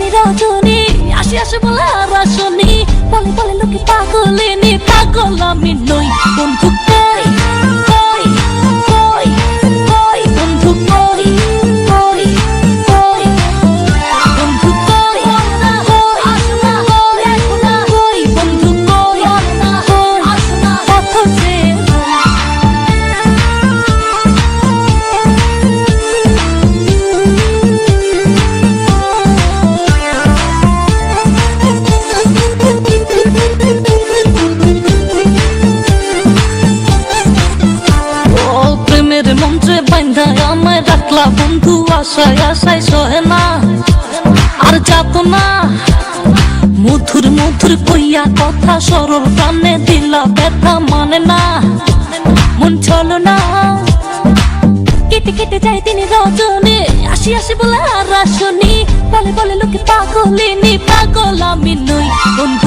তিনি রজনী, আসি আসি বলে আর আসনি, বলে বলে লোকে পাগলিনী, পাগল আমি নই। বন্ধু কই কই কই কই, বন্ধু কই কই কই, বন্ধু কই আসনা দেখনা, কই বন্ধু কই আসনা পথ চেয়ে। প্রেমের মন্ত্রে বান্ধায় আমায় রাখলা বন্ধু, আশায় আশায় সহে না আর যাত না। মধুর মধুর কইয়া কথা সরল প্রাণে দিলা ব্যথা, মানে না মন চলো না। কেটে কেটে যায় তিনি রজনী, আসি আসি বলে আর আসনি, বলে বলে লোকে পাগলিনী, পাগল আমি নই। বন্ধু